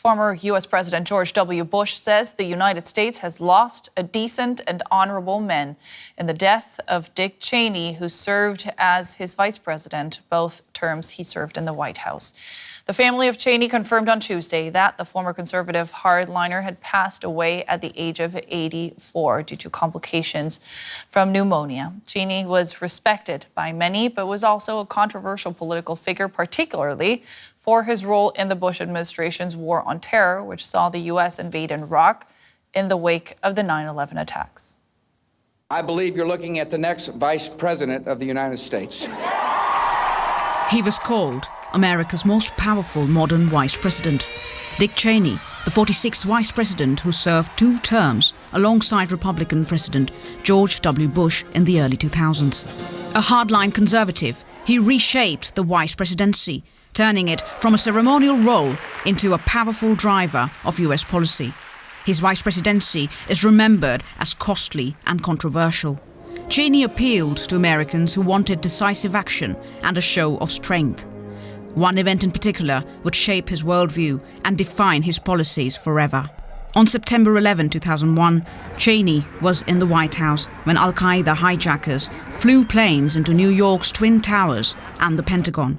Former U.S. President George W. Bush says the United States has lost a decent and honorable man in the death of Dick Cheney, who served as his vice president, both terms he served in the White House. The family of Cheney confirmed on Tuesday that the former conservative hardliner had passed away at the age of 84 due to complications from pneumonia. Cheney was respected by many, but was also a controversial political figure, particularly for his role in the Bush administration's war on terror, which saw the U.S. invade Iraq in the wake of the 9/11 attacks. I believe you're looking at the next vice president of the United States. He was called America's most powerful modern vice president. Dick Cheney, the 46th vice president who served 2 terms alongside Republican President George W. Bush in the early 2000s. A hardline conservative, he reshaped the vice presidency, turning it from a ceremonial role into a powerful driver of US policy. His vice presidency is remembered as costly and controversial. Cheney appealed to Americans who wanted decisive action and a show of strength. One event in particular would shape his worldview and define his policies forever. On September 11, 2001, Cheney was in the White House when Al-Qaeda hijackers flew planes into New York's Twin Towers and the Pentagon.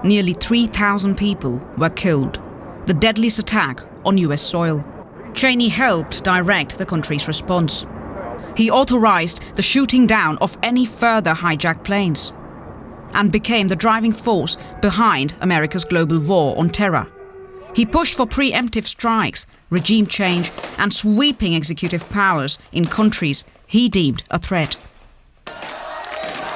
Nearly 3,000 people were killed, the deadliest attack on US soil. Cheney helped direct the country's response. He authorized the shooting down of any further hijacked planes and became the driving force behind America's global war on terror. He pushed for preemptive strikes, regime change, and sweeping executive powers in countries he deemed a threat.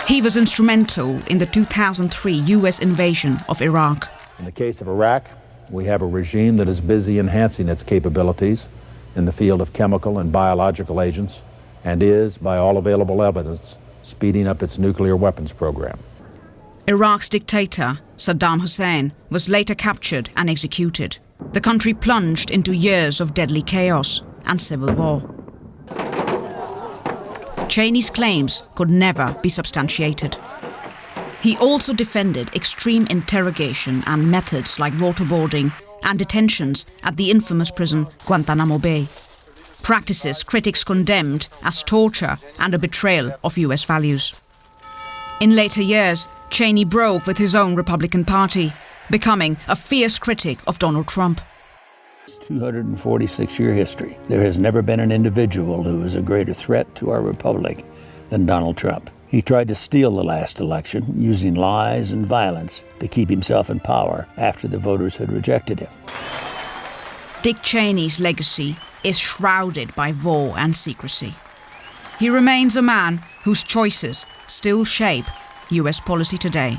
He was instrumental in the 2003 US invasion of Iraq. In the case of Iraq, we have a regime that is busy enhancing its capabilities in the field of chemical and biological agents and is, by all available evidence, speeding up its nuclear weapons program. Iraq's dictator, Saddam Hussein, was later captured and executed. The country plunged into years of deadly chaos and civil war. Cheney's claims could never be substantiated. He also defended extreme interrogation and methods like waterboarding and detentions at the infamous prison Guantanamo Bay. Practices critics condemned as torture and a betrayal of US values. In later years, Cheney broke with his own Republican Party, becoming a fierce critic of Donald Trump. 246-year history. There has never been an individual who is a greater threat to our republic than Donald Trump. He tried to steal the last election using lies and violence to keep himself in power after the voters had rejected him. Dick Cheney's legacy is shrouded by war and secrecy. He remains a man whose choices still shape US policy today.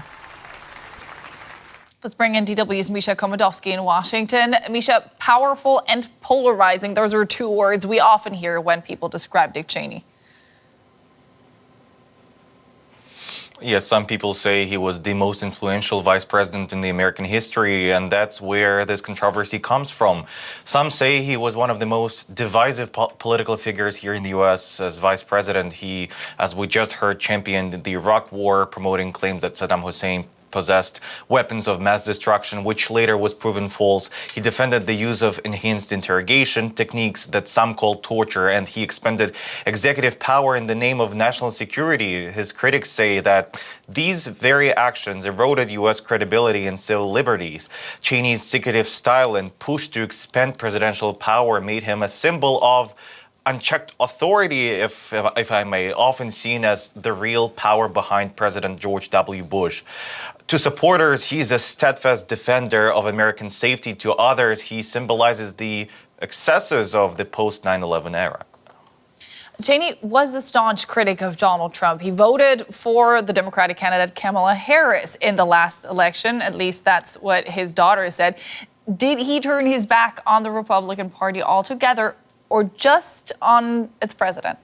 Let's bring in DW's Misha Komodowski in Washington. Misha, powerful and polarizing, those are 2 words we often hear when people describe Dick Cheney. Yes, some people say he was the most influential vice president in the American history, and that's where this controversy comes from. Some say he was one of the most divisive political figures here in the U.S. as vice president. He, as we just heard, championed the Iraq War, promoting claims that Saddam Hussein possessed weapons of mass destruction, which later was proven false. He defended the use of enhanced interrogation techniques that some call torture, and he expanded executive power in the name of national security. His critics say that these very actions eroded U.S. credibility and civil liberties. Cheney's secretive style and push to expand presidential power made him a symbol of unchecked authority, if I may, often seen as the real power behind President George W. Bush. To supporters, he's a steadfast defender of American safety. To others, he symbolizes the excesses of the post-9/11 era. Cheney was a staunch critic of Donald Trump. He voted for the Democratic candidate Kamala Harris in the last election. At least that's what his daughter said. Did he turn his back on the Republican Party altogether, or just on its president?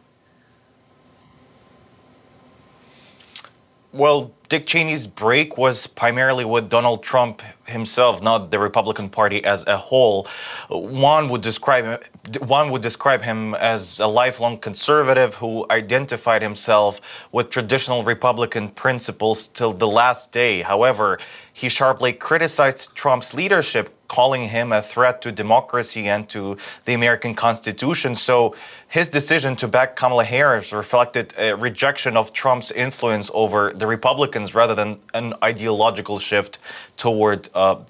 Well, Dick Cheney's break was primarily with Donald Trump himself, not the Republican Party as a whole. One would describe him as a lifelong conservative who identified himself with traditional Republican principles till the last day. However, he sharply criticized Trump's leadership, calling him a threat to democracy and to the American Constitution. So his decision to back Kamala Harris reflected a rejection of Trump's influence over the Republicans rather than an ideological shift toward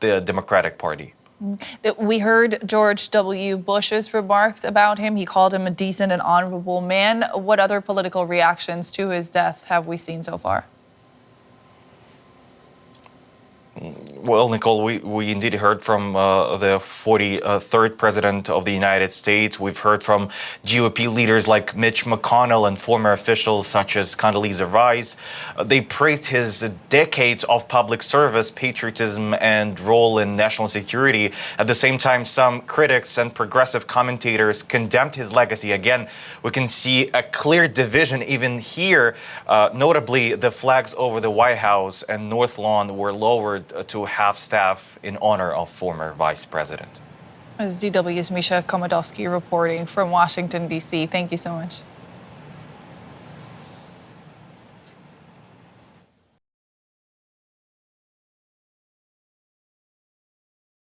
the Democratic Party. We heard George W. Bush's remarks about him. He called him a decent and honorable man. What other political reactions to his death have we seen so far? Well, Nicole, we indeed heard from the 43rd president of the United States. We've heard from GOP leaders like Mitch McConnell and former officials such as Condoleezza Rice. They praised his decades of public service, patriotism, and role in national security. At the same time, some critics and progressive commentators condemned his legacy. Again, we can see a clear division even here. Notably, the flags over the White House and North Lawn were lowered to half-staff in honor of former vice president. This is DW's Misha Komodowski reporting from Washington, D.C. Thank you so much.